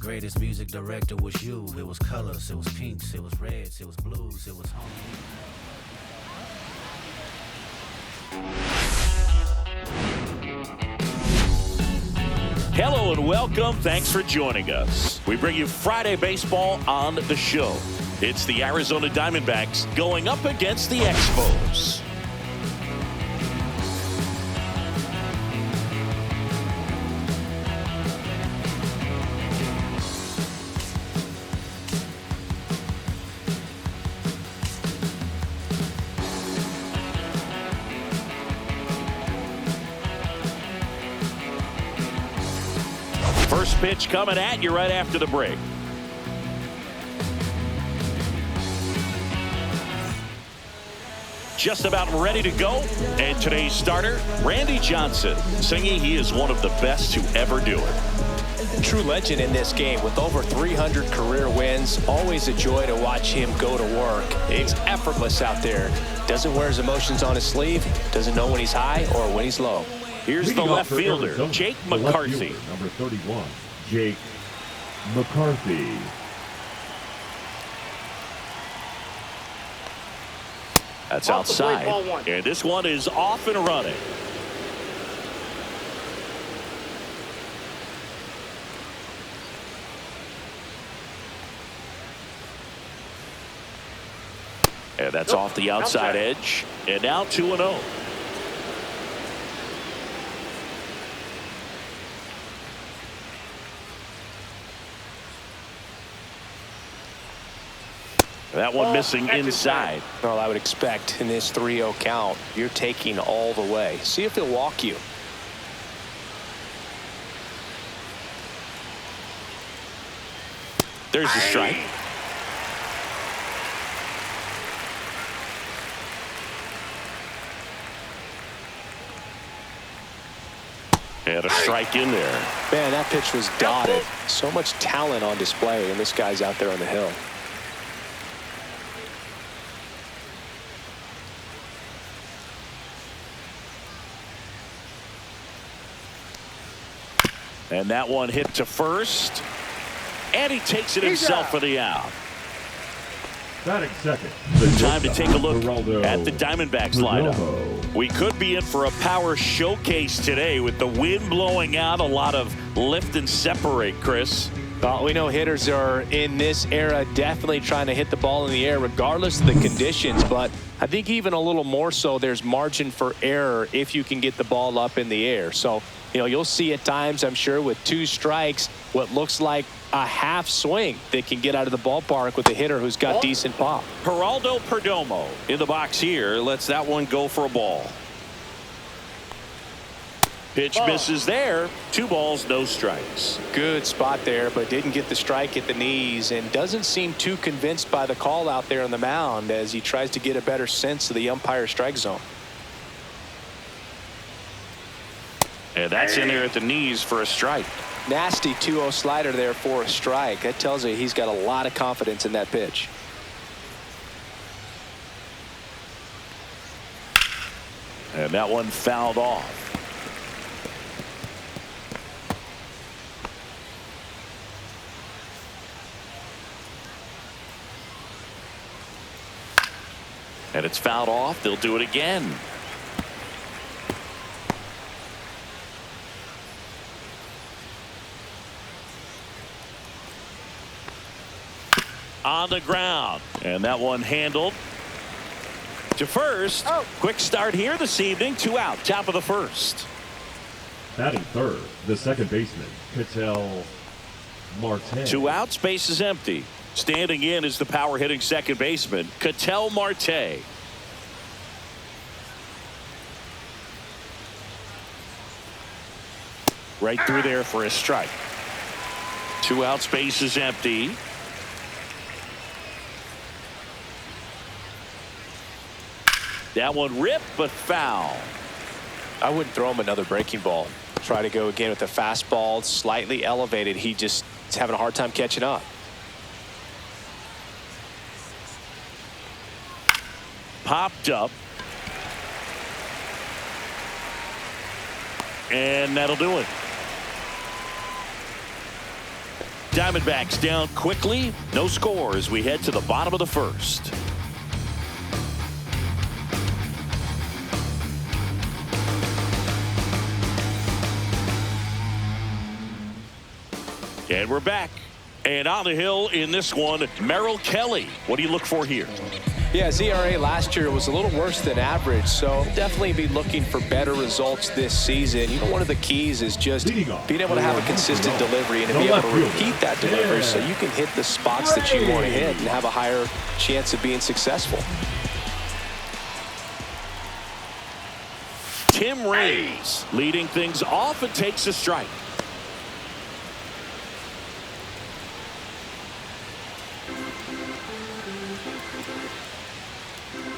greatest music director was you. It was colors, it was pinks, it was reds, it was blues, it was home. Hello and welcome. Thanks for joining us. We bring you Friday baseball on the show. It's the Arizona Diamondbacks going up against the Expos. First pitch coming at you right after the break. Just about ready to go. And today's starter, Randy Johnson, singing he is one of the best to ever do it. True legend in this game with over 300 career wins. Always a joy to watch him go to work. It's effortless out there. Doesn't wear his emotions on his sleeve. Doesn't know when he's high or when he's low. Here's the left fielder, Arizona, Jake the left McCarthy. fielder, number 31, Jake McCarthy. That's outside. And this one is off and running. And that's off the outside edge. And now 2-0. That one missing inside. Well, I would expect in this 3-0 count, you're taking all the way. See if he'll walk you. There's the strike. And a strike in there. Man, that pitch was dotted. So much talent on display, and this guy's out there on the hill. And that one hit to first. And he takes it himself for the out. Batting second. Time to take a look at the Diamondbacks lineup. We could be in for a power showcase today with the wind blowing out. A lot of lift and separate, Chris. Well, we know hitters are in this era definitely trying to hit the ball in the air regardless of the conditions, but I think even a little more so there's margin for error if you can get the ball up in the air. So, you know, you'll see at times, I'm sure, with 2 strikes, what looks like a half swing that can get out of the ballpark with a hitter who's got decent pop. Geraldo Perdomo in the box here lets that one go for a ball. Pitch misses there. 2 balls, no strikes. Good spot there, but didn't get the strike at the knees and doesn't seem too convinced by the call out there on the mound as he tries to get a better sense of the umpire's strike zone. And that's in there at the knees for a strike. Nasty 2-0 slider there for a strike. That tells you he's got a lot of confidence in that pitch. And that one fouled off. And it's fouled off. They'll do it again. On the ground. And that one handled to first. Quick start here this evening. 2 out. Top of the first. Batting third, the second baseman, Ketel Marte. 2 outs. Base is empty. Standing in is the power hitting second baseman, Ketel Marte. Right through there for a strike. 2 outs. Base is empty. That one ripped, but foul. I wouldn't throw him another breaking ball. Try to go again with the fastball, slightly elevated. He just is having a hard time catching up. Popped up. And that'll do it. Diamondbacks down quickly. No score as we head to the bottom of the first. And we're back. And on the hill in this one, Merrill Kelly. What do you look for here? Yeah, his ERA last year was a little worse than average, so definitely be looking for better results this season. You know, one of the keys is just being able to have a consistent delivery and to be able to repeat that delivery so you can hit the spots that you want to hit and have a higher chance of being successful. Tim Raines leading things off and takes a strike.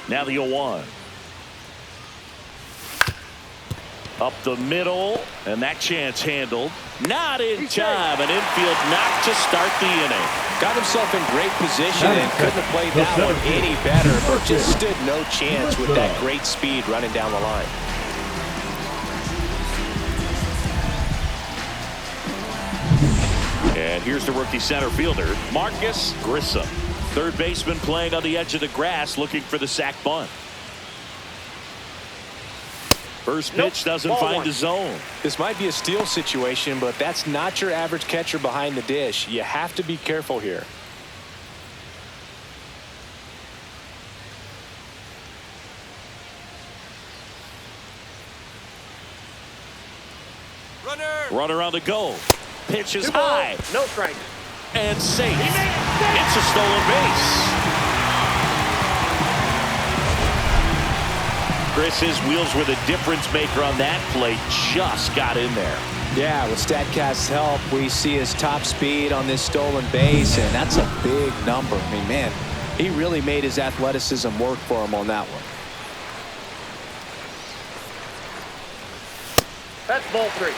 Now the 0-1. Up the middle, and that chance handled. Not in time. An infield knock to start the inning. Got himself in great position and couldn't have played that one any better, but just stood no chance with that great speed running down the line. And here's the rookie center fielder, Marcus Grissom. Third baseman playing on the edge of the grass, looking for the sac bunt. First pitch doesn't find the zone. This might be a steal situation, but that's not your average catcher behind the dish. You have to be careful here. Runner on the go. Pitch is high. No strike. And safe. It's a stolen base. Chris's wheels were the difference maker on that play. Just got in there. Yeah, with StatCast's help, we see his top speed on this stolen base, and that's a big number. I mean, man, he really made his athleticism work for him on that one. That's ball 3.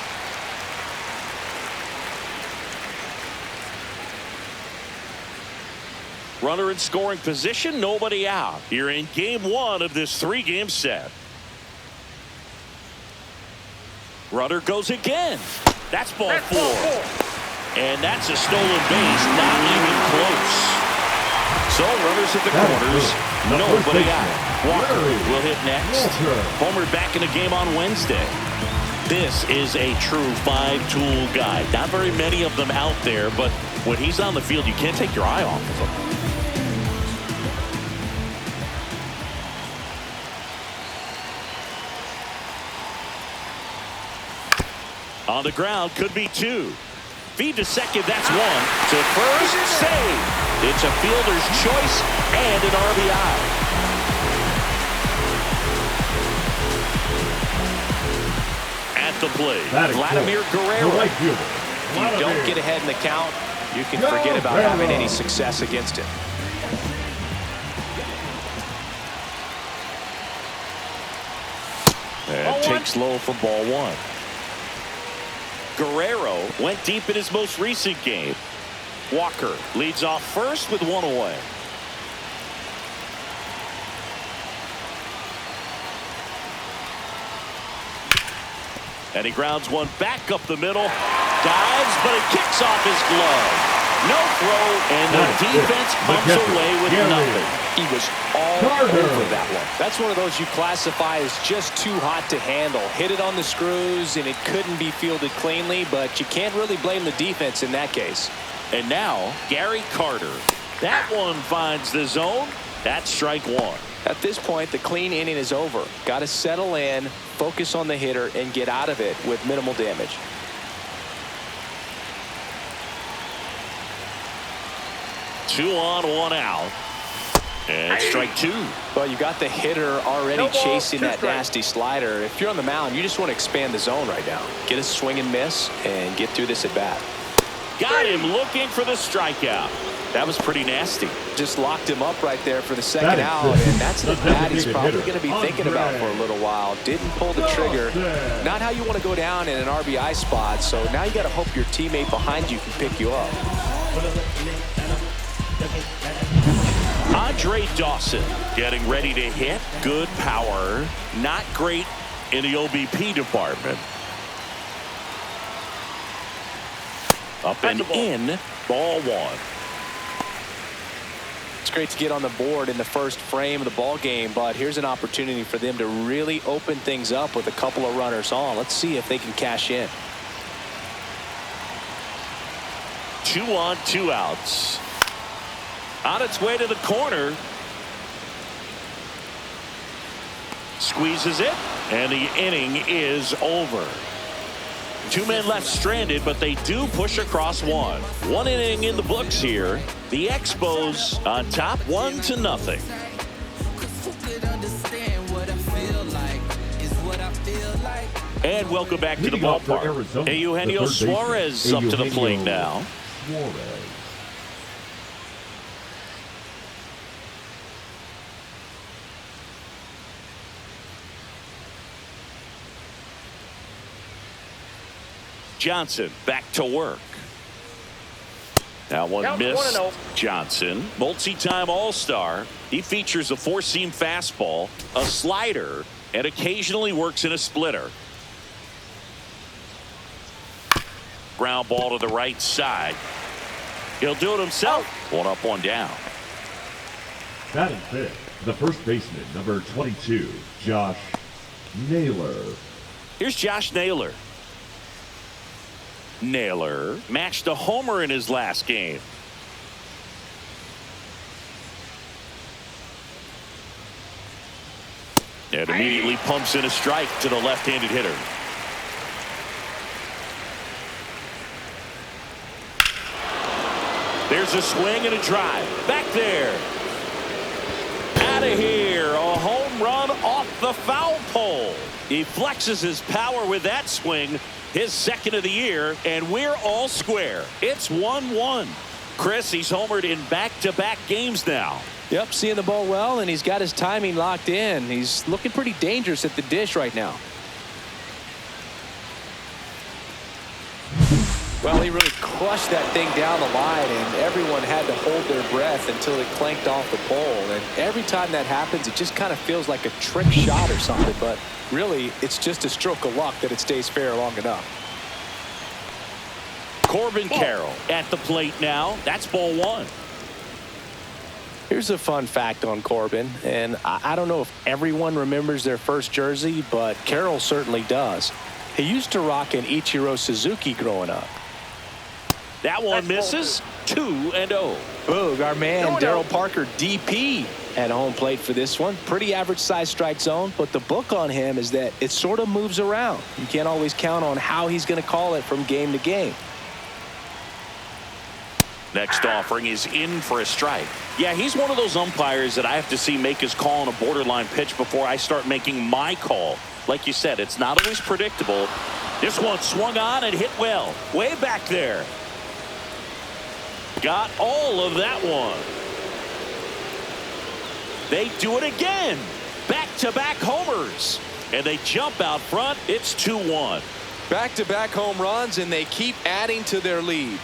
Runner in scoring position, nobody out. Here in game 1 of this 3-game set. Runner goes again. That's ball 4. And that's a stolen base, not even close. So runners at the corners, nobody out. Walker will hit next. Homer back in the game on Wednesday. This is a true 5-tool guy. Not very many of them out there, but when he's on the field, you can't take your eye off of him. On the ground, could be 2. Feed to second, that's 1. To first, save. It's a fielder's choice and an RBI. At the plate, Vladimir Guerrero. If you don't get ahead in the count, you can forget about having any success against him. And takes low for ball 1. Guerrero went deep in his most recent game. Walker leads off first with 1 away. And he grounds one back up the middle. Dives, but it kicks off his glove. No throw, and the defense comes away with nothing. He was all over that one. That's one of those you classify as just too hot to handle. Hit it on the screws, and it couldn't be fielded cleanly, but you can't really blame the defense in that case. And now, Gary Carter. That one finds the zone. That's strike 1. At this point, the clean inning is over. Got to settle in, focus on the hitter, and get out of it with minimal damage. Two on, 1 out. And strike 2. Well, you got the hitter already chasing that nasty slider. If you're on the mound, you just want to expand the zone right now. Get a swing and miss and get through this at bat. Got him looking for the strikeout. That was pretty nasty. Just locked him up right there for the second out, and that's the bat he's probably going to be thinking about for a little while. Didn't pull the trigger. Not how you want to go down in an RBI spot, so now you got to hope your teammate behind you can pick you up. Andre Dawson getting ready to hit. Good power. Not great in the OBP department. Up and in. Ball one. It's great to get on the board in the first frame of the ball game, but here's an opportunity for them to really open things up with a couple of runners on. Let's see if they can cash in. 2 on, 2 outs. On its way to the corner. Squeezes it, and the inning is over. 2 men left stranded, but they do push across one. 1 inning in the books here. The Expos on top 1-0. And welcome back to the ballpark. Eugenio Suarez up to the plate now. Johnson back to work. That one missed. Johnson, multi-time All-Star. He features a 4-seam fastball, a slider, and occasionally works in a splitter. Ground ball to the right side. He'll do it himself. 1 up, 1 down. Batting fifth, the first baseman, number 22, Josh Naylor. Here's Josh Naylor. Naylor matched a homer in his last game. And immediately pumps in a strike to the left-handed hitter. There's a swing and a drive. Back there. Out of here. A home run off the foul pole. He flexes his power with that swing. His second of the year, and we're all square. It's 1-1. Chris, he's homered in back-to-back games now. Yep, seeing the ball well, and he's got his timing locked in. He's looking pretty dangerous at the dish right now. Well, he really crushed that thing down the line, and everyone had to hold their breath until it clanked off the pole. And every time that happens, it just kind of feels like a trick shot or something. But really, it's just a stroke of luck that it stays fair long enough. Corbin Carroll at the plate now. That's ball one. Here's a fun fact on Corbin, and I don't know if everyone remembers their first jersey, but Carroll certainly does. He used to rock an Ichiro Suzuki growing up. That one misses. 2-0. Boog, our man Darryl Parker, DP, at home plate for this one. Pretty average size strike zone, but the book on him is that it sort of moves around. You can't always count on how he's going to call it from game to game. Next offering is in for a strike. Yeah, he's one of those umpires that I have to see make his call on a borderline pitch before I start making my call. Like you said, it's not always predictable. This one swung on and hit well. Way back there. Got all of that one. They do it again. Back-to-back homers. And they jump out front. It's 2-1. Back-to-back home runs, and they keep adding to their lead.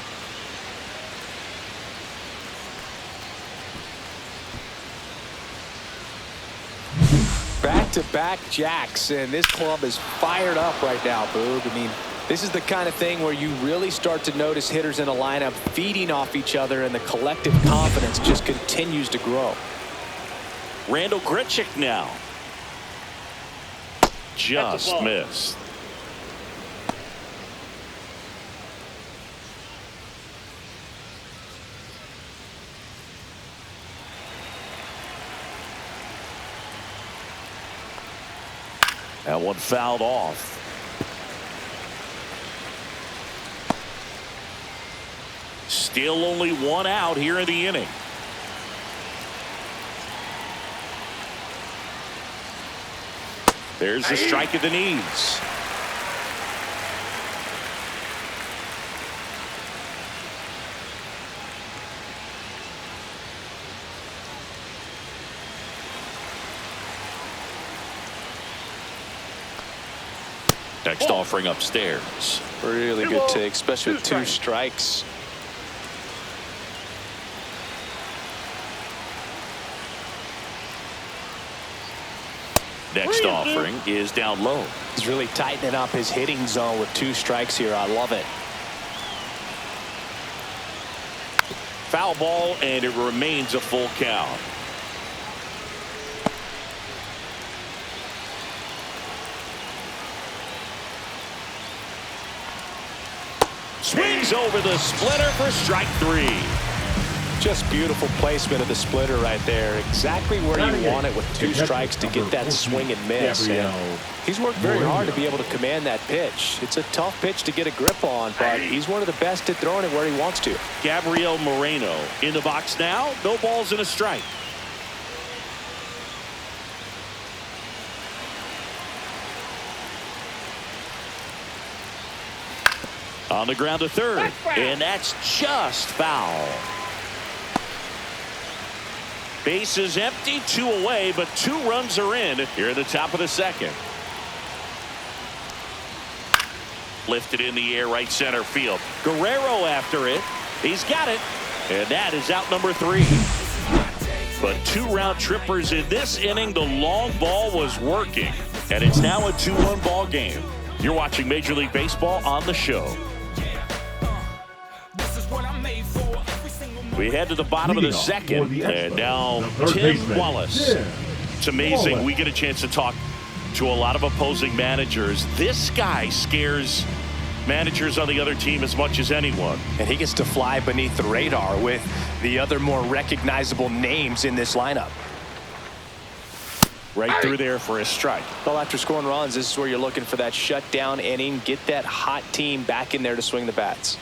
Back-to-back jacks, and this club is fired up right now, Boog. I mean, this is the kind of thing where you really start to notice hitters in a lineup feeding off each other, and the collective confidence just continues to grow. Randall Grichuk now. Just missed. That one fouled off. Still only 1 out here in the inning. There's the strike at the knees. Next offering upstairs. Really good take, especially with 2 strikes. Next offering is down low. He's really tightening up his hitting zone with 2 strikes here. I love it. Foul ball, and it remains a full count. Swings over the splitter for strike 3. Just beautiful placement of the splitter right there. Exactly where you want it with 2 strikes to get that swing and miss. And he's worked very hard to be able to command that pitch. It's a tough pitch to get a grip on, but he's one of the best at throwing it where he wants to. Gabriel Moreno in the box now. No balls and a strike. On the ground to third, and that's just foul. Base is empty, 2 away, but 2 runs are in here at the top of the second. Lifted in the air, right center field. Guerrero after it. He's got it, and that is out number 3. But 2 round trippers in this inning. The long ball was working, and it's now a 2-1 ball game. You're watching Major League Baseball on the show. We head to the bottom of the second, and now Tim Wallace. It's amazing. We get a chance to talk to a lot of opposing managers. This guy scares managers on the other team as much as anyone. And he gets to fly beneath the radar with the other more recognizable names in this lineup. Right through there for a strike. Well, after scoring runs, this is where you're looking for that shutdown inning. Get that hot team back in there to swing the bats.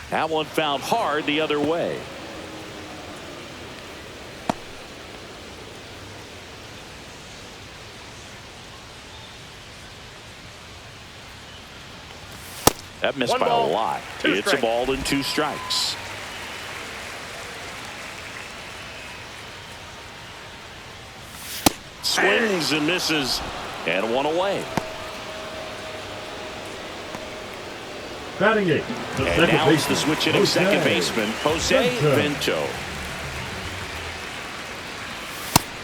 That one found hard the other way. That missed by a lot. It's a ball and 2 strikes. Swings and misses, and 1 away. Batting 8. And now it's the switch hitting second baseman, Jose Vento.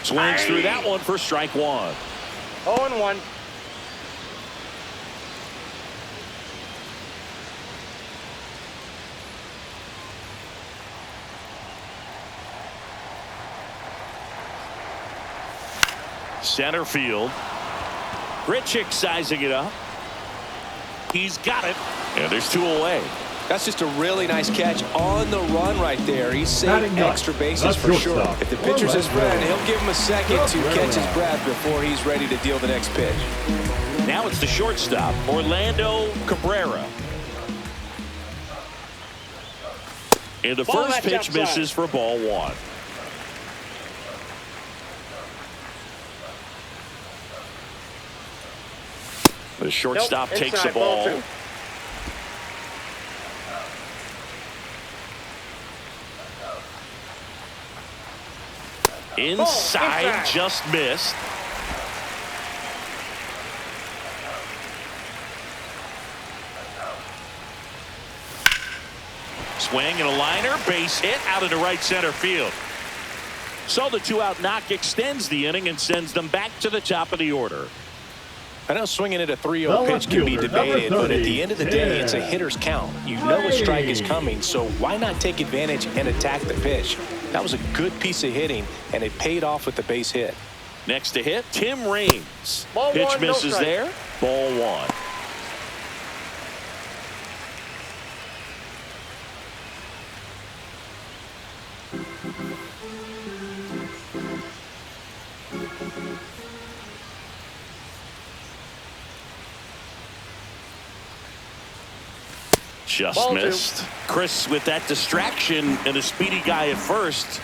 Swings through that one for strike 1. 0-1. Center field. Grichuk sizing it up. He's got it. And there's 2 away. That's just a really nice catch on the run right there. He's saving extra bases for sure. If the pitcher's his friend, he'll give him a second to catch his breath before he's ready to deal the next pitch. Now it's the shortstop, Orlando Cabrera. And the first pitch misses for ball 1. The shortstop takes the ball. Inside, just missed. Swing and a liner, base hit out into right center field. So the 2-out knock extends the inning and sends them back to the top of the order. I know swinging at a 3-0 pitch can be debated, but at the end of the day, it's a hitter's count. You know a strike is coming, so why not take advantage and attack the pitch? That was a good piece of hitting, and it paid off with the base hit. Next to hit, Tim Raines. Ball Pitch 1, misses no there. Ball 1. Just missed. Chris, with that distraction and a speedy guy at first,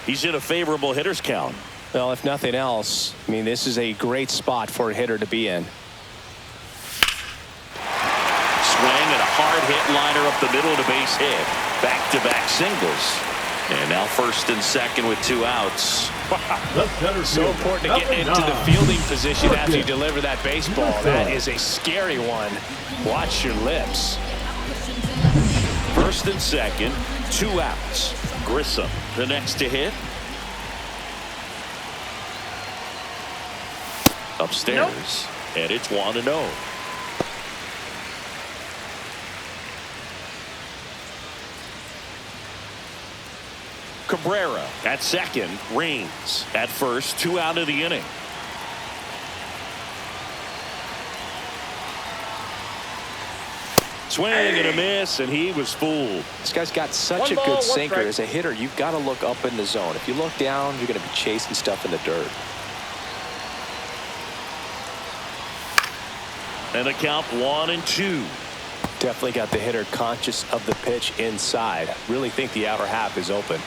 he's in a favorable hitter's count. Well, if nothing else, I mean, this is a great spot for a hitter to be in. Swing and a hard hit liner up the middle of the base hit. Back-to-back singles. And now first and second with 2 outs. So important to get into the fielding position after you deliver that baseball. That is a scary one. Watch your lips. First and second, 2 outs. Grissom, the next to hit. Upstairs, and it's 1-0. Cabrera. At second, Raines. At first, 2 out of the inning. Swing and a miss, and he was fooled. This guy's got such a good sinker. As a hitter, you've got to look up in the zone. If you look down, you're going to be chasing stuff in the dirt. And the count 1-2. Definitely got the hitter conscious of the pitch inside. Really think the outer half is open.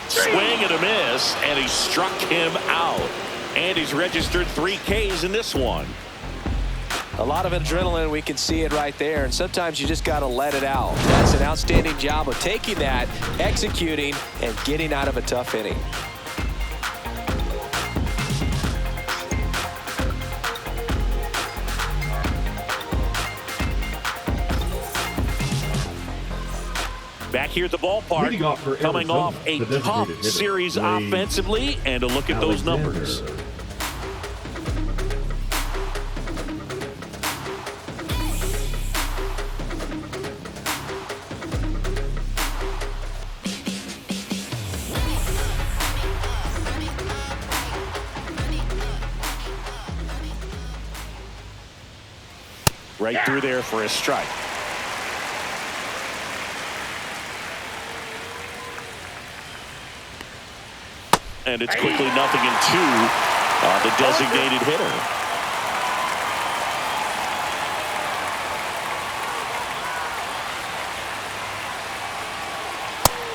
Swing and a miss, and he struck him out. And he's registered 3 Ks in this one. A lot of adrenaline, we can see it right there, and sometimes you just got to let it out. That's an outstanding job of taking that, executing, and getting out of a tough inning. Back here at the ballpark, coming off a tough series offensively, and a look at those numbers. Right through there for a strike. And it's quickly 0-2 on the designated hitter.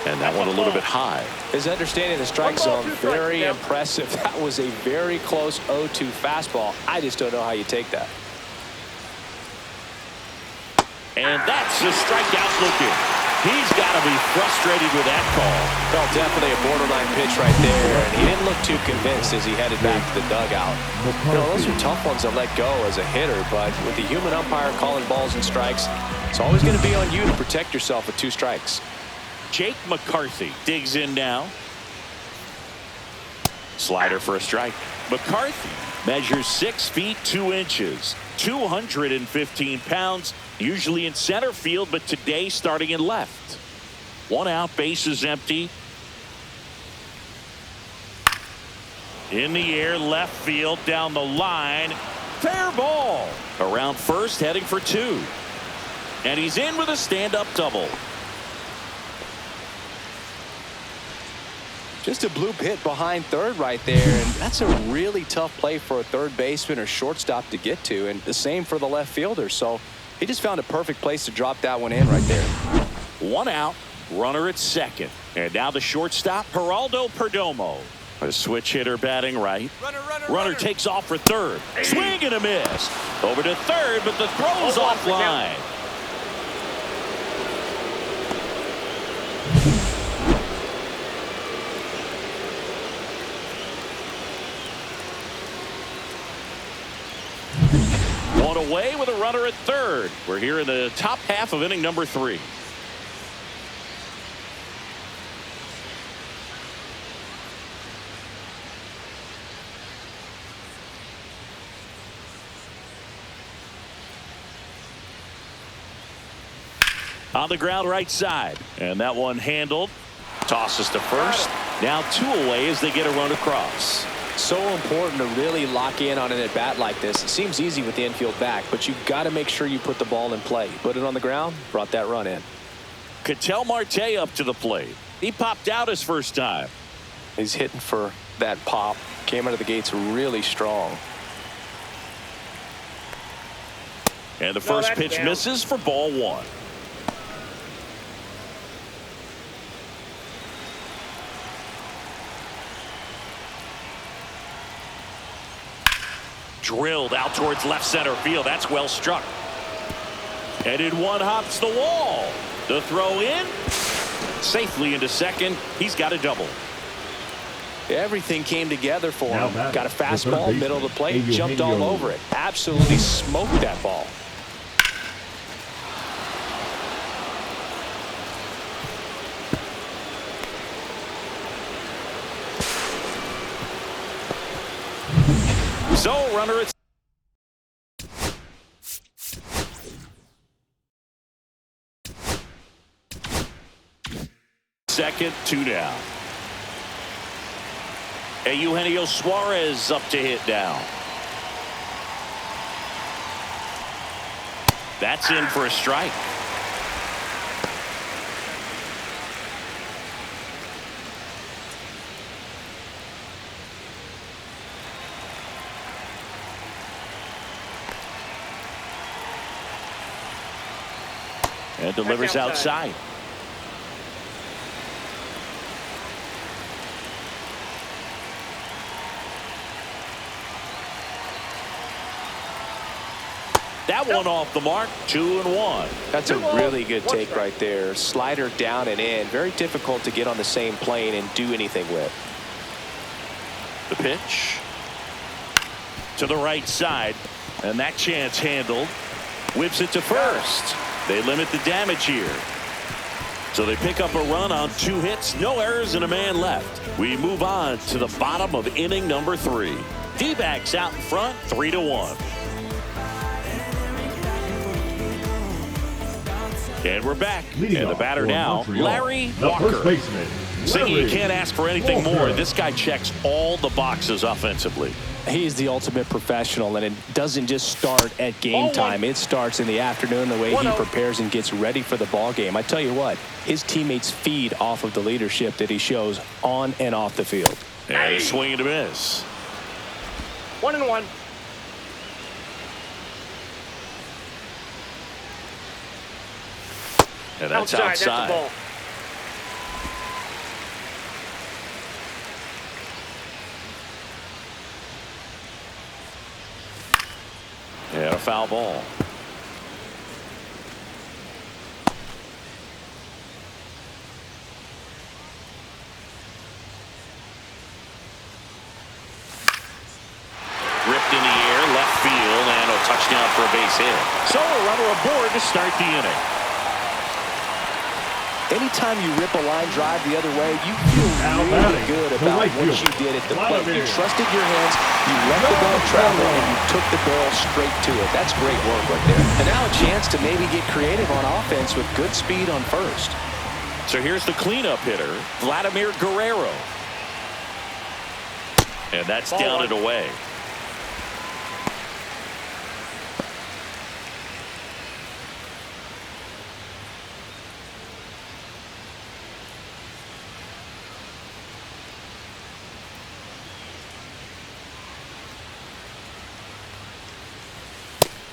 And that one a little bit high. His understanding of the strike zone, very impressive. That was a very close 0-2 fastball. I just don't know how you take that. And that's the strikeout looking. He's got to be frustrated with that call. Well, definitely a borderline pitch right there, and he didn't look too convinced as he headed back to the dugout. You know, those are tough ones to let go as a hitter, but with the human umpire calling balls and strikes, it's always going to be on you to protect yourself with 2 strikes. Jake McCarthy digs in now. Slider for a strike. McCarthy measures 6 feet 2 inches, 215 pounds, usually in center field, but today starting in left. 1 out, bases empty. In the air, left field, down the line. Fair ball. Around first, heading for 2. And he's in with a stand-up double. Just a bloop hit behind third right there, and that's a really tough play for a third baseman or shortstop to get to, and the same for the left fielder. So he just found a perfect place to drop that one in right there. 1 out, runner at second. And now the shortstop, Geraldo Perdomo. A switch hitter batting right. Runner takes off for third. Swing and a miss. Over to third, but the throw's offline. One away with a runner at third. We're here in the top half of inning number 3. On the ground right side, and that one handled. Tosses to first. Now 2 away as they get a run across. So important to really lock in on an at-bat like this. It seems easy with the infield back, but you've got to make sure you put the ball in play. Put it on the ground, brought that run in. Ketel Marte up to the plate. He popped out his first time. He's hitting for that pop. Came out of the gates really strong. And the first pitch misses for ball 1. Drilled out towards left center field. That's well struck. And in one hops the wall. The throw in. Safely into second. He's got a double. Everything came together for him. Got a fastball, middle of the plate, jumped all over it. Absolutely smoked that ball. So runner at Second, 2 down. And Eugenio Suarez up to hit now. That's in for a strike. And delivers outside. That one off the mark. 2-1. That's a really good take right there. Slider down and in. Very difficult to get on the same plane and do anything with. The pitch to the right side, and that chance handled. Whips it to first. They limit the damage here. So they pick up a run on 2 hits, no errors, and a man left. We move on to the bottom of inning number 3. D-backs out in front, 3-1. And we're back. And the batter now, Larry Walker. The first baseman, Saying you can't ask for anything more. This guy checks all the boxes offensively. He's the ultimate professional, and it doesn't just start at game time. It starts in the afternoon, the way he prepares and gets ready for the ball game. I tell you what, his teammates feed off of the leadership that he shows on and off the field. And a swing and a miss. 1-1. And that's outside. That's the ball. And a foul ball. Ripped in the air, left field, and a touchdown for a base hit. So a runner aboard to start the inning. Anytime you rip a line drive the other way, you feel really good about what you did at the plate. You trusted your hands, you let the ball travel, and you took the barrel straight to it. That's great work right there. And now a chance to maybe get creative on offense with good speed on first. So here's the cleanup hitter, Vladimir Guerrero. And that's down and away.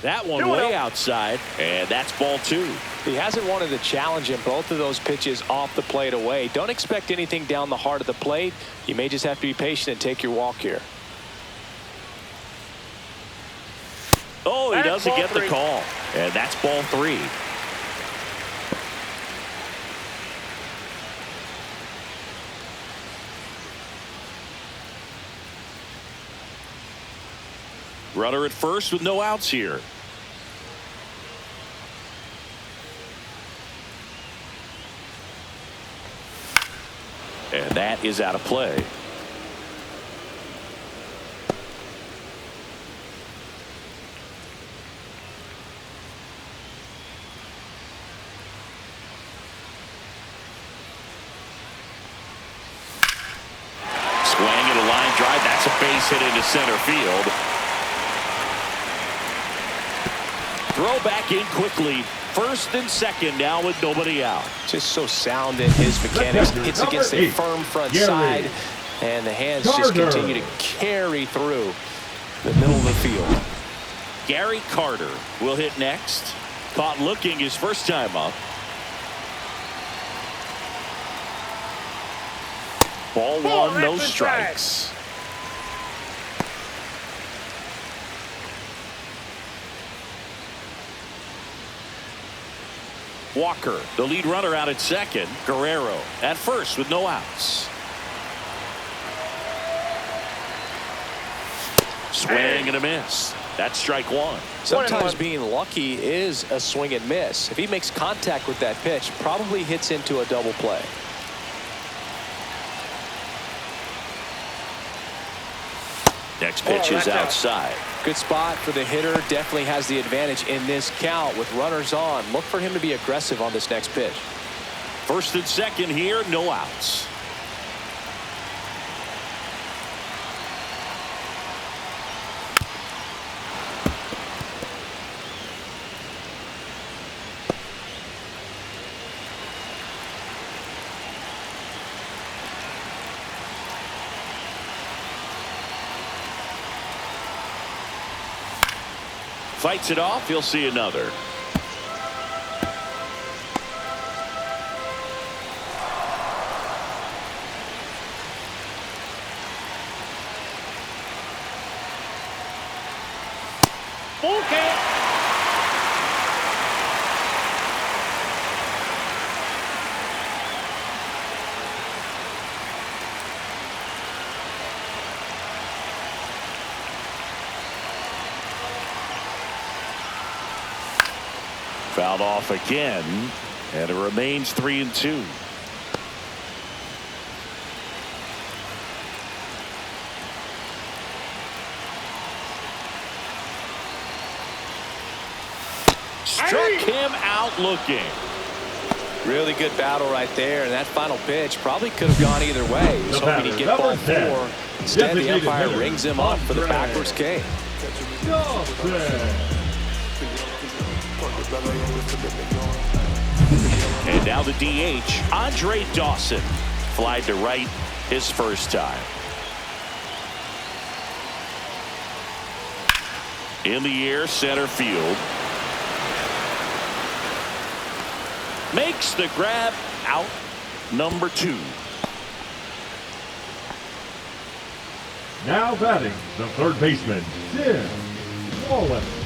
That one way outside, and that's ball 2. He hasn't wanted a challenge in both of those pitches off the plate away. Don't expect anything down the heart of the plate. You may just have to be patient and take your walk here. Oh, he doesn't get the call, and that's ball 3. Runner at first with no outs here. And that is out of play. Swing and a line drive. That's a base hit into center field. Throw back in quickly. First and second now with nobody out. Just so sound in his mechanics. Hits against a firm front side, and the hands just continue to carry through the middle of the field. Gary Carter will hit next. Caught looking his first time up. Ball 1, no strikes. Walker, the lead runner, out at second. Guerrero at first with no outs. Swing and a miss. That's strike 1. Sometimes being lucky is a swing and miss. If he makes contact with that pitch, probably hits into a double play. Next pitch is outside. Good spot for the hitter. Definitely has the advantage in this count with runners on. Look for him to be aggressive on this next pitch. First and second here, no outs. Fights it off. He'll see another. Full count. Fouled off again, and it remains 3-2. Struck him out looking. Really good battle right there, and that final pitch probably could have gone either way. He was hoping he'd get ball 4. Instead, the umpire rings him up for the backwards K. And now the DH, Andre Dawson, flied to right his first time. In the air, center field. Makes the grab, out number 2. Now batting the third baseman, Tim Wallace.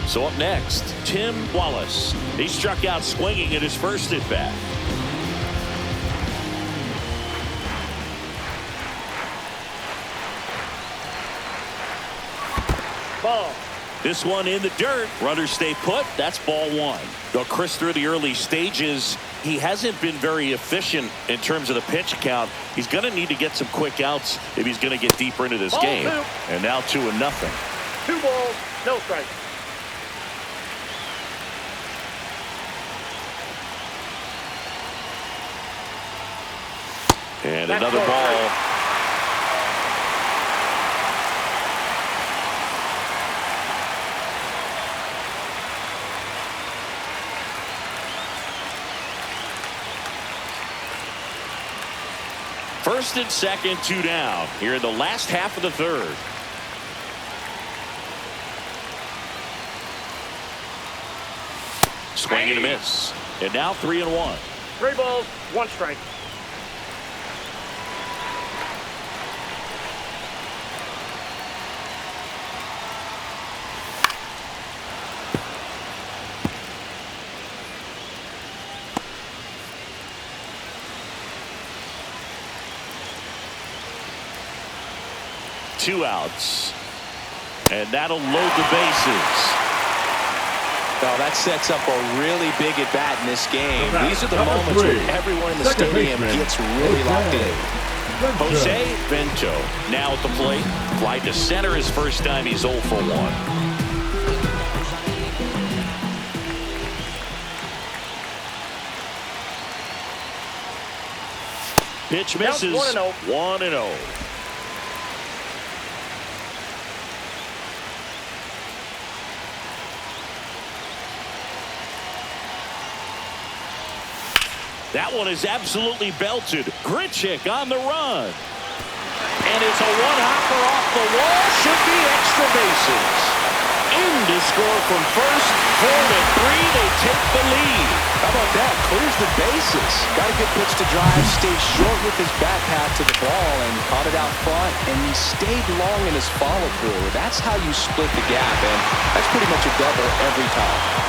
So up next, Tim Wallace. He struck out swinging at his first at bat. Ball. This one in the dirt. Runners stay put. That's ball 1. Though Chris, through the early stages, he hasn't been very efficient in terms of the pitch count. He's going to need to get some quick outs if he's going to get deeper into this Ball game. 2. And now 2-0. 2 balls, no strike. And That's another ball. First and second, 2 down here in the last half of the third. Swing and a miss. And now 3-1. 3 balls, 1 strike. Two outs. And that'll load the bases. Well, that sets up a really big at bat in this game. These are the moments where everyone in the stadium gets really locked in. Jose Vento now at the plate. Fly to center his first time. He's 0 for 1. Pitch misses. 1-0. 1-0. That one is absolutely belted. Grichuk on the run. And it's a one-hopper off the wall. Should be extra bases. In to score from first. 4-3. They take the lead. How about that? Clears the bases. Got a good pitch to drive. Stayed short with his back path to the ball and caught it out front. And he stayed long in his follow-through. That's how you split the gap. And that's pretty much a double every time.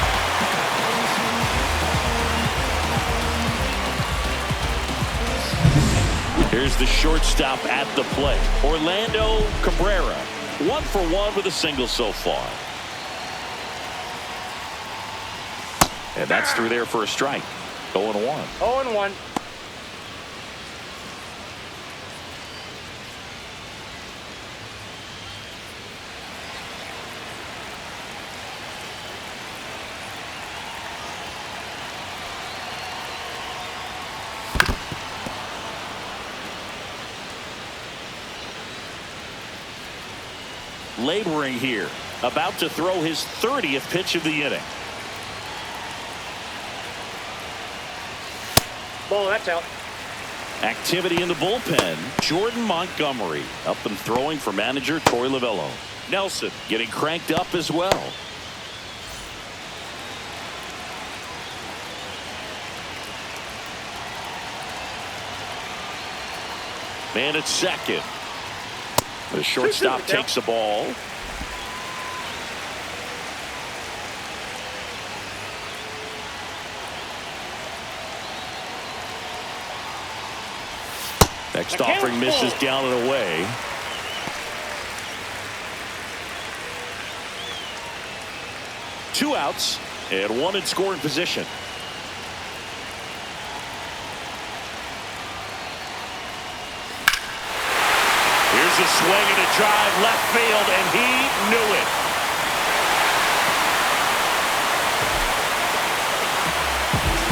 Here's the shortstop at the plate. Orlando Cabrera. 1 for 1 with a single so far. And that's through there for a strike. 0-1. 0-1. laboring here. About to throw his 30th pitch of the inning. Ball, that's out. Activity in the bullpen. Jordan Montgomery up and throwing for manager Troy Lavello. Nelson getting cranked up as well. Man at second. The shortstop takes the ball. Next offering misses down and away. Two outs and one in scoring position. Here's a swing and a drive left field, and he knew it.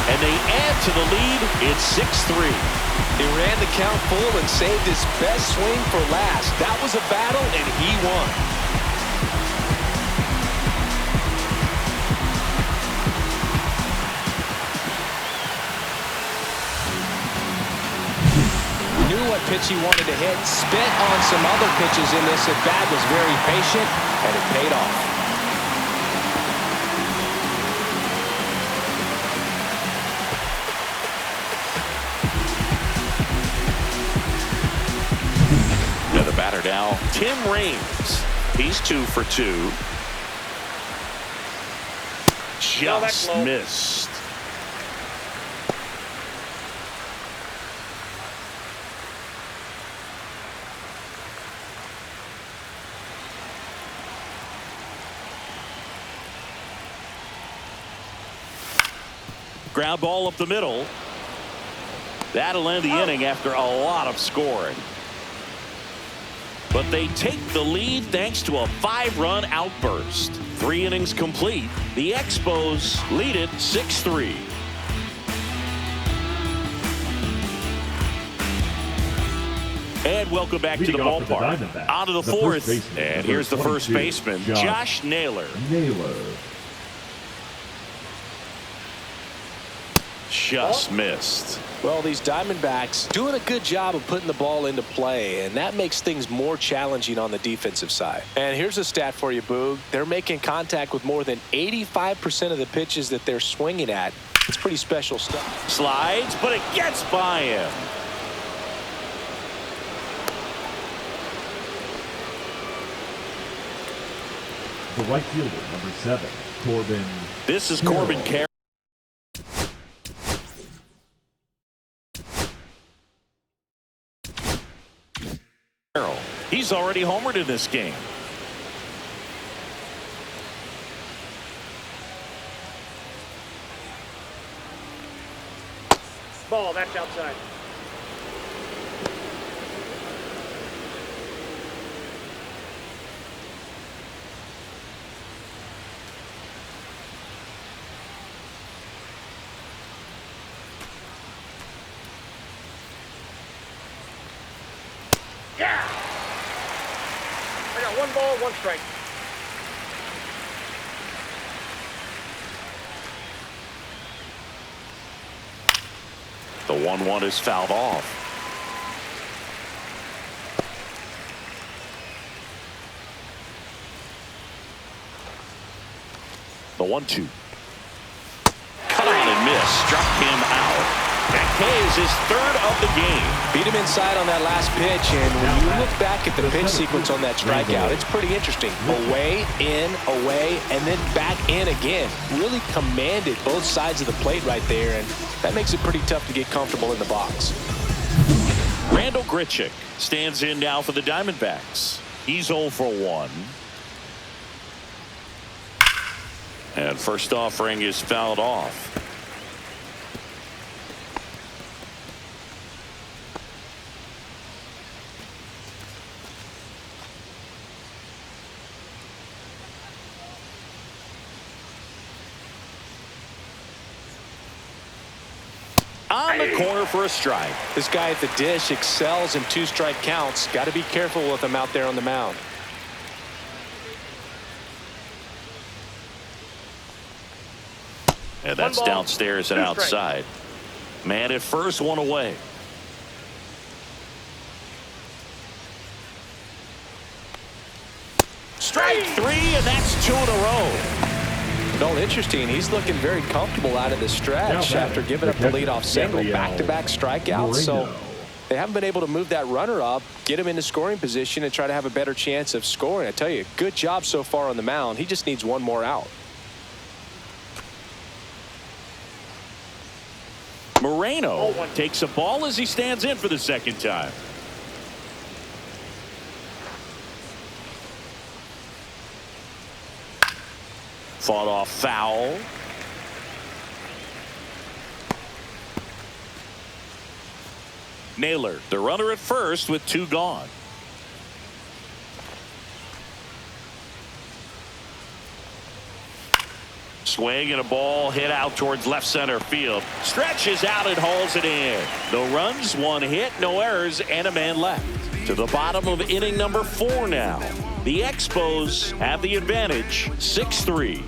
And they add to the lead. It's 6-3. He ran the count full and saved his best swing for last. That was a battle, and he won. Knew what pitch he wanted to hit. Spent on some other pitches in this at bat. Was very patient, and it paid off. Batter now, Tim Raines. He's 2 for 2. Just missed. Ground ball up the middle. That'll end the inning after a lot of scoring. But they take the lead thanks to a 5-run outburst. 3 innings complete. The Expos lead it 6-3. And welcome back to the ballpark. On to the fourth. And here's the first baseman, Josh Naylor. Just missed. Well, these Diamondbacks doing a good job of putting the ball into play, and that makes things more challenging on the defensive side. And here's a stat for you, Boog. They're making contact with more than 85% of the pitches that they're swinging at. It's pretty special stuff. Slides, but it gets by him. The right fielder, number 7, Corbin. This is Corbin Carroll. He's already homered in this game. Ball, that's outside. Yeah! I got 1 ball, 1 strike. The 1-1 is fouled off. The 1-2. Cut on and miss. Struck him out. That K is his 3rd of the game. Beat him inside on that last pitch, and when you look back at the pitch sequence on that strikeout, it's pretty interesting. Away, in, away, and then back in again. Really commanded both sides of the plate right there, and that makes it pretty tough to get comfortable in the box. Randall Grichuk stands in now for the Diamondbacks. He's 0 for 1. And first offering is fouled off. On the corner for a strike. This guy at the dish excels in 2-strike counts. Got to be careful with him out there on the mound. And that's ball, downstairs and 2 outside. Man at first, 1 away. Strike 3, and that's 2 in a row. No, interesting. He's looking very comfortable out of the stretch after giving up the leadoff single. Back-to-back strikeouts. So they haven't been able to move that runner up, get him into scoring position, and try to have a better chance of scoring. I tell you, good job so far on the mound. He just needs 1 more out. Moreno takes a ball as he stands in for the second time. Fought off foul. Naylor, the runner at first with 2 gone. Swing and a ball hit out towards left center field. Stretches out and hauls it in. No runs, 1 hit, no errors, and a man left. To the bottom of inning number 4 now. The Expos have the advantage, 6-3.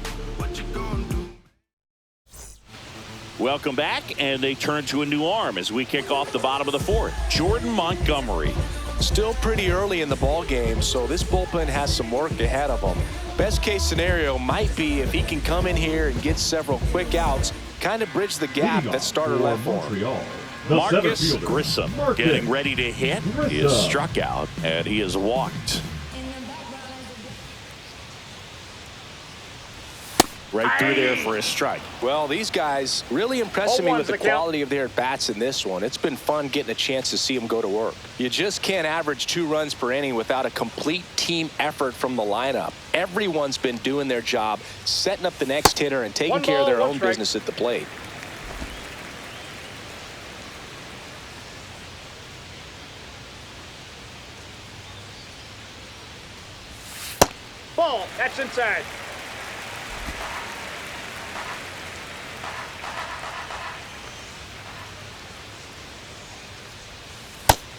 Welcome back, and they turn to a new arm as we kick off the bottom of the 4th. Jordan Montgomery. Still pretty early in the ball game, so this bullpen has some work ahead of them. Best case scenario might be if he can come in here and get several quick outs, kind of bridge the gap that starter left for him. Marcus Grissom getting ready to hit. He is struck out, and he is walked. Right through there for a strike. Well, these guys really impressing me with the quality of their at-bats in this one. It's been fun getting a chance to see them go to work. You just can't average 2 runs per inning without a complete team effort from the lineup. Everyone's been doing their job, setting up the next hitter and taking care of their own business at the plate. Ball. That's inside.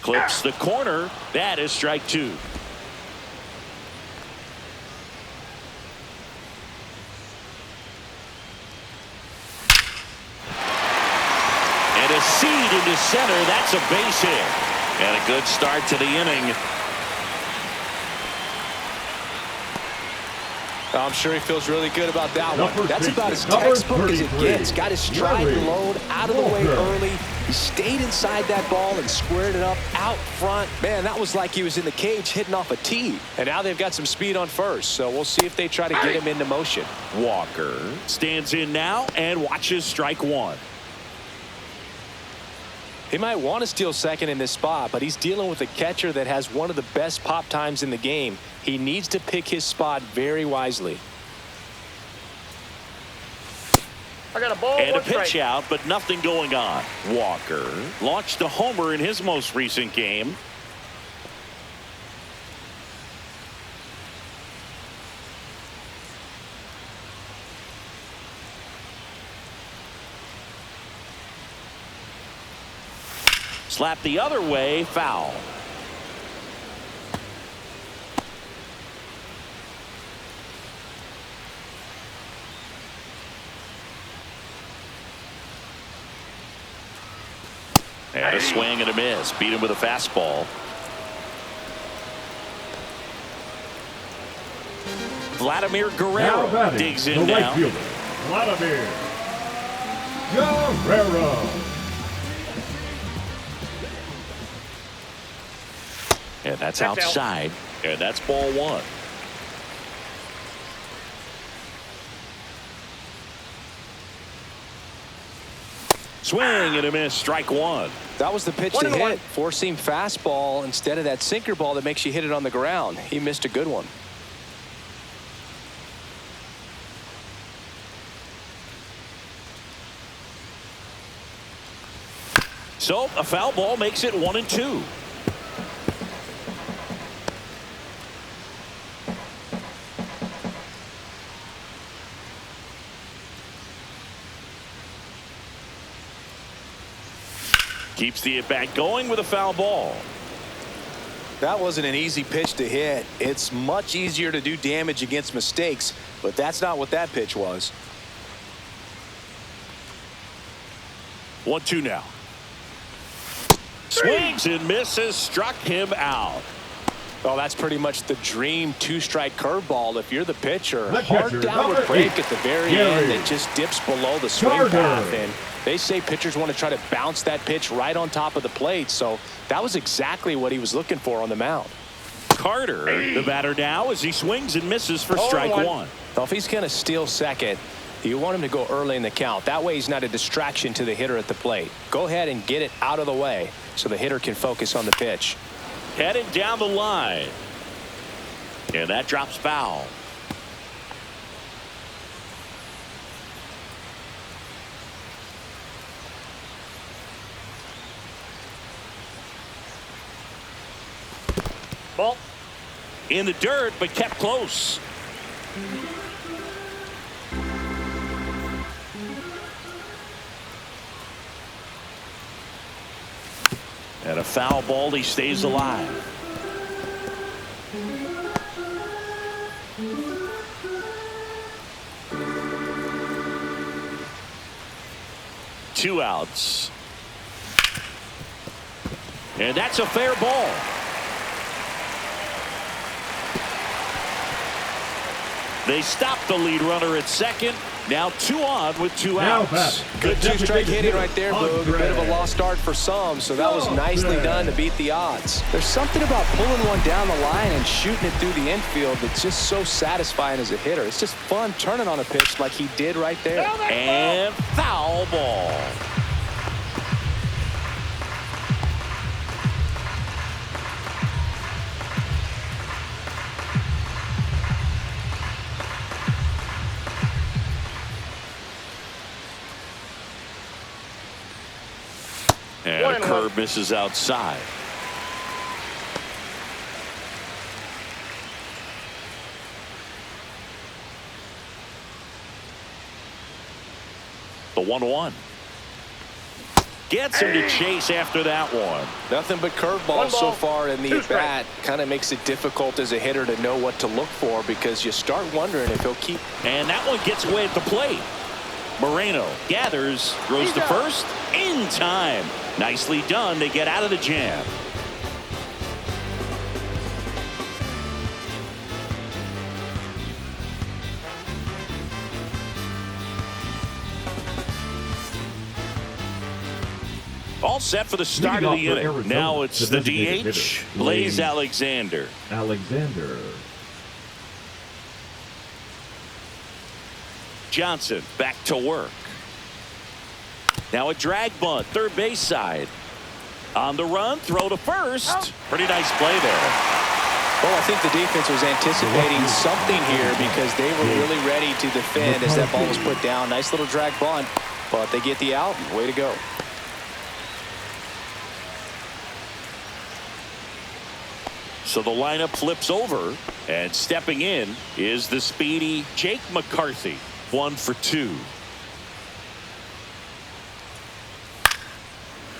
Clips the corner. That is strike 2. And a seed into center. That's a base hit. And a good start to the inning. I'm sure he feels really good about that one. That's about as textbook as it gets. Got his stride and load out of the way early. He stayed inside that ball and squared it up out front. Man, that was like he was in the cage hitting off a tee. And now they've got some speed on first, so we'll see if they try to get him into motion. Walker stands in now and watches strike 1. He might want to steal second in this spot, but he's dealing with a catcher that has one of the best pop times in the game. He needs to pick his spot very wisely. I got a ball. And a pitch out, but nothing going on. Walker launched a homer in his most recent game. Slap the other way, foul. And a swing and a miss. Beat him with a fastball. Vladimir Guerrero digs in now. Vladimir Guerrero. And that's outside. And that's ball 1. Swing and a miss. Strike 1. That was the pitch to hit. Four-seam fastball instead of that sinker ball that makes you hit it on the ground. He missed a good one. So a foul ball makes it 1-2. Keeps the at-bat going with a foul ball. That wasn't an easy pitch to hit. It's much easier to do damage against mistakes, but that's not what that pitch was. 1-2 now. Swings and misses, struck him out. Well, that's pretty much the dream two-strike curveball if you're the pitcher. The Hard catcher, downward number break 8, at the very Gary. end that just dips below the swing Carter. path. And they say pitchers want to try to bounce that pitch right on top of the plate. So that was exactly what he was looking for on the mound. Carter, the batter now, as he swings and misses for strike one. Well, if he's going to steal second, you want him to go early in the count. That way he's not a distraction to the hitter at the plate. Go ahead and get it out of the way so the hitter can focus on the pitch. Headed down the line. And that drops foul. Ball. In the dirt, but kept close. And a foul ball, he stays alive. Two outs. And that's a fair ball. They stop the lead runner at second. Now 2 on with 2 outs. Good two-strike hitting right there, Boog. A bit of a lost start for some, so that was nicely done to beat the odds. There's something about pulling one down the line and shooting it through the infield that's just so satisfying as a hitter. It's just fun turning on a pitch like he did right there. And foul ball. And a curve misses outside. The 1-1. Gets him to chase after that one. Nothing but curveballs so far in the at-bat. Kind of makes it difficult as a hitter to know what to look for because you start wondering if he'll keep. And that one gets away at the plate. Moreno gathers, throws to first in time. Nicely done. They get out of the jam. All set for the start of the inning. Now it's the DH, Blaze Alexander. Johnson back to work. Now a drag bunt, third base side. On the run, throw to first. Pretty nice play there. Well, I think the defense was anticipating something here because they were really ready to defend as that ball was put down. Nice little drag bunt, but they get the out. Way to go. So the lineup flips over, and stepping in is the speedy Jake McCarthy. 1 for 2.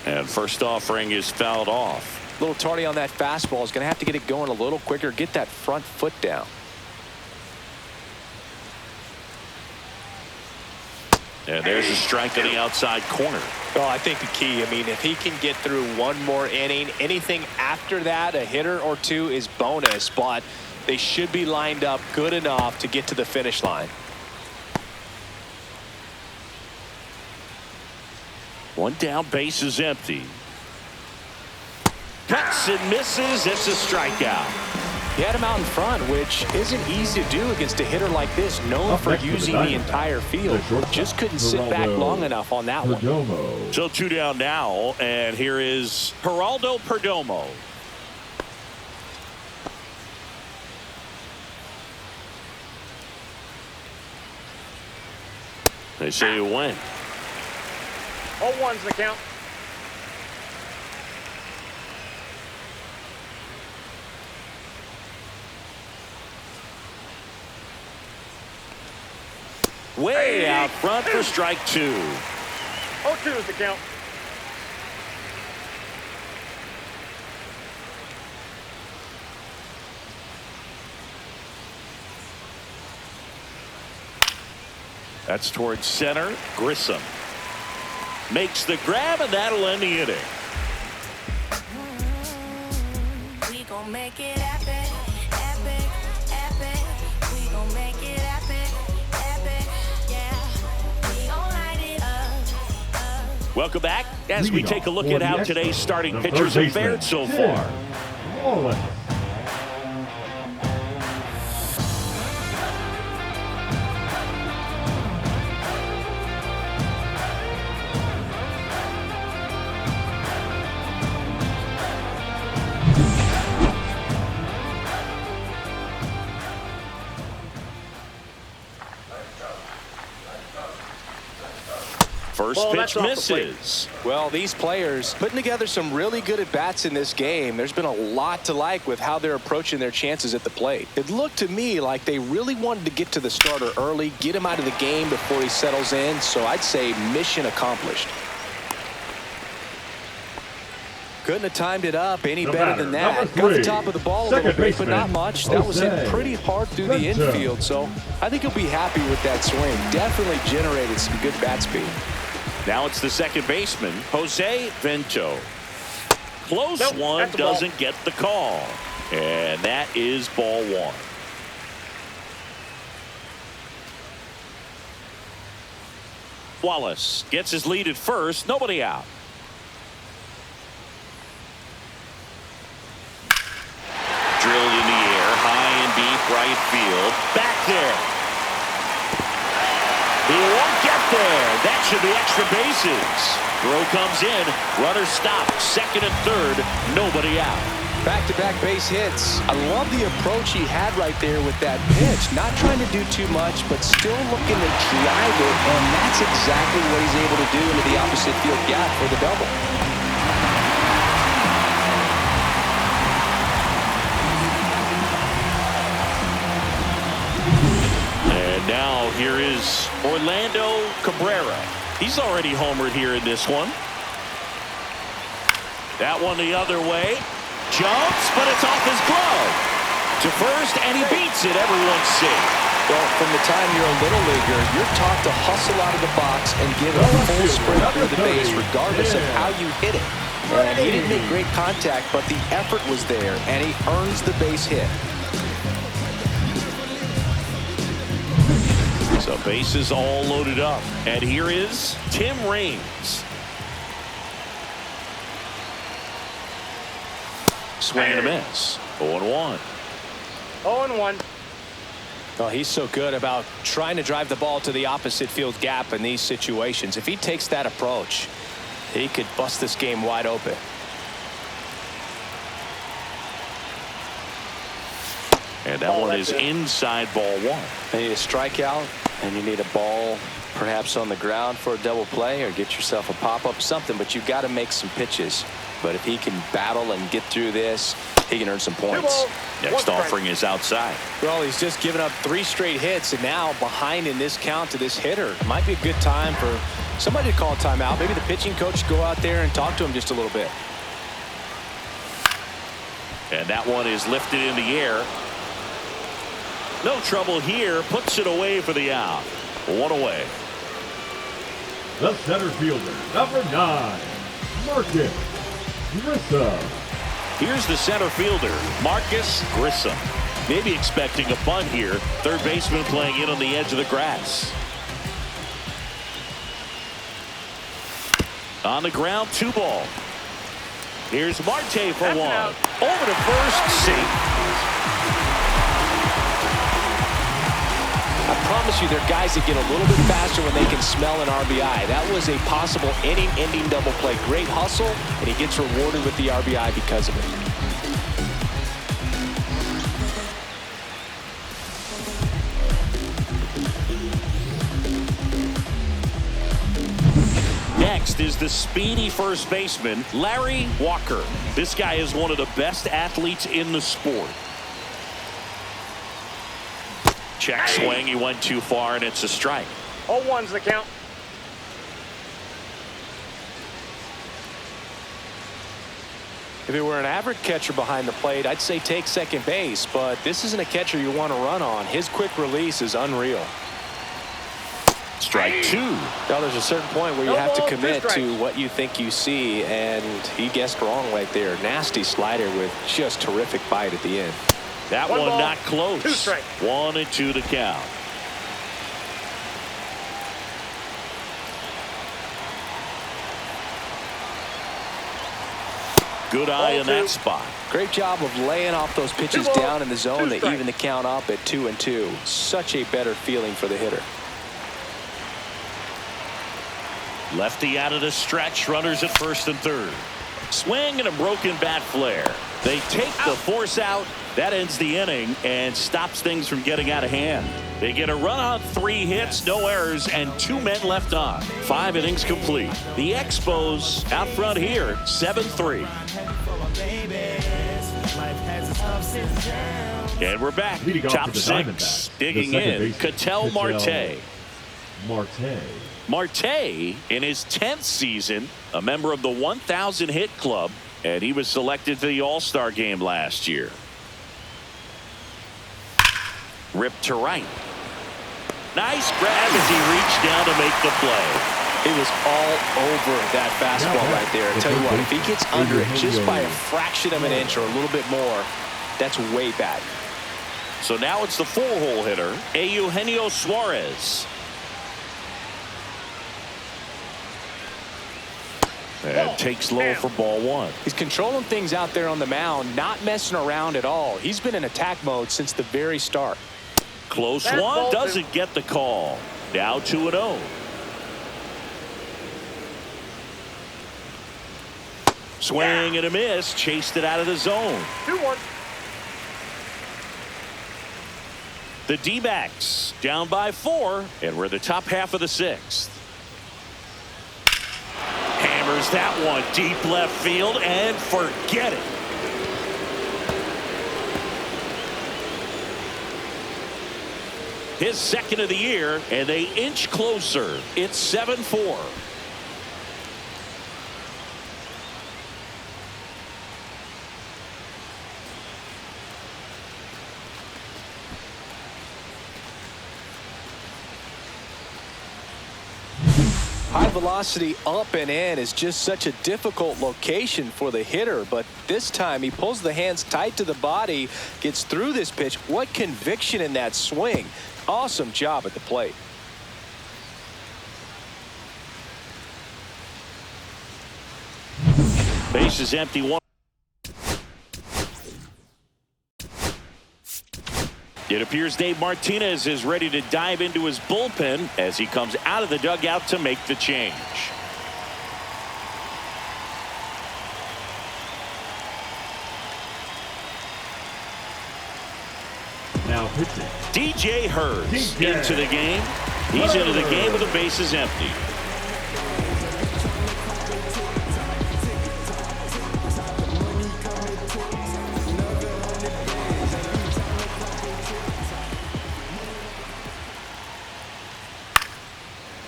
And first offering is fouled off. A little tardy on that fastball. Is going to have to get it going a little quicker. Get that front foot down. And there's a strike on the outside corner. Well, I think the key, I mean, if he can get through one more inning, anything after that, a hitter or two is bonus, but they should be lined up good enough to get to the finish line. One down, base is empty. Cuts and misses. It's a strikeout. He had him out in front, which isn't easy to do against a hitter like this, known for using the entire field. Just couldn't sit back long enough on that one. So 2 down now, and here is Geraldo Perdomo. They say you win. 0-1's the count. Way out front for strike 2. 0-2 is the count. That's towards center. Grissom. makes the grab, and that'll end the inning. We gon' make it epic, epic, epic. We gon' make it epic, epic, yeah. We gon' light it up. Welcome back as we take a look at how today's starting pitchers have fared so far. First pitch misses. Well, these players putting together some really good at-bats in this game. There's been a lot to like with how they're approaching their chances at the plate. It looked to me like they really wanted to get to the starter early, get him out of the game before he settles in. So I'd say mission accomplished. Couldn't have timed it up any better than that. Got the top of the ball a little bit, but not much. That was hit pretty hard through the infield, so I think he'll be happy with that swing. Definitely generated some good bat speed. Now it's the second baseman, Jose Vento. Close one, doesn't get the call. And that is ball one. Wallace gets his lead at first, nobody out. Drilled in the air, high and deep right field. Back there. He won't get there. That should be extra bases. Throw comes in. Runner stopped. Second and third. Nobody out. Back-to-back base hits. I love the approach he had right there with that pitch. Not trying to do too much, but still looking to drive it, and that's exactly what he's able to do into the opposite field gap for the double. Now here is Orlando Cabrera. He's already homered here in this one. That one the other way. Jumps, but it's off his glove. To first, and he beats it. Everyone's safe. Well, from the time you're a little leaguer, you're taught to hustle out of the box and give a full sprint through the base regardless of how you hit it. And he didn't make great contact, but the effort was there, and he earns the base hit. So bases all loaded up. And here is Tim Raines. Swing and a miss. 0-1. 0-1. Well, he's so good about trying to drive the ball to the opposite field gap in these situations. If he takes that approach, he could bust this game wide open. And that one is inside ball one. You need a strikeout, and you need a ball perhaps on the ground for a double play, or get yourself a pop-up, something, but you've got to make some pitches. But if he can battle and get through this, he can earn some points. Next offering is outside. Well, he's just given up 3 straight hits, and now behind in this count to this hitter. Might be a good time for somebody to call a timeout. Maybe the pitching coach go out there and talk to him just a little bit. And that one is lifted in the air. No trouble here. Puts it away for the out. 1 away. The center fielder, number 9, Marcus Grissom. Here's the center fielder, Marcus Grissom. Maybe expecting a bunt here. Third baseman playing in on the edge of the grass. On the ground, 2 ball. Here's Marte for 1. Over to first, safe. I promise you, there are guys that get a little bit faster when they can smell an RBI. That was a possible inning-ending double play. Great hustle, and he gets rewarded with the RBI because of it. Next is the speedy first baseman, Larry Walker. This guy is one of the best athletes in the sport. Check swing. He went too far, and it's a strike. 0-1's the count. If it were an average catcher behind the plate, I'd say take second base, but this isn't a catcher you want to run on. His quick release is unreal. Strike two. Now there's a certain point where you have to commit to what you think you see, and he guessed wrong right there. Nasty slider with just terrific bite at the end. That one not close. 1-2 to count. Good eye in that spot. Great job of laying off those pitches down in the zone to even the count up at 2-2. Such a better feeling for the hitter. Lefty out of the stretch. Runners at first and third. Swing and a broken bat flare. They take the force out. That ends the inning and stops things from getting out of hand. They get a run on 3 hits, no errors, and 2 men left on. 5 innings complete. The Expos out front here, 7-3. And we're back. Top 6, digging in. Ketel Marte. Marte, in his 10th season, a member of the 1,000 hit club, and he was selected to the All-Star game last year. Ripped to right. Nice grab as he reached down to make the play. It was all over that fastball right there. I tell you what, if he gets under it just by a fraction of an inch or a little bit more, that's way back. So now it's the 4-hole hitter, Eugenio Suarez. And takes low for ball 1. He's controlling things out there on the mound, not messing around at all. He's been in attack mode since the very start. Close one, doesn't get the call. Now 2-0. Swing and a miss, chased it out of the zone. 2-1. The D-backs down by 4, and we're the top half of the 6th. Hammers that one deep left field and forget it. His 2nd of the year, and they inch closer. It's 7-4. High velocity up and in is just such a difficult location for the hitter, but this time he pulls the hands tight to the body, gets through this pitch. What conviction in that swing. Awesome job at the plate. Base is empty. 1. It appears Dave Martinez is ready to dive into his bullpen as he comes out of the dugout to make the change. Now pitching. DJ Hurts into the game. He's into the game with the bases empty.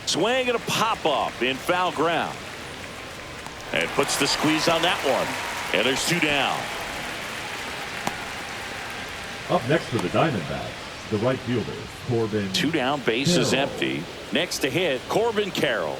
Swing and a pop-up in foul ground. And puts the squeeze on that one. And there's 2 down. Up next for the Diamondbacks, the right fielder, Corbin. 2 down, base is empty. Next to hit, Corbin Carroll.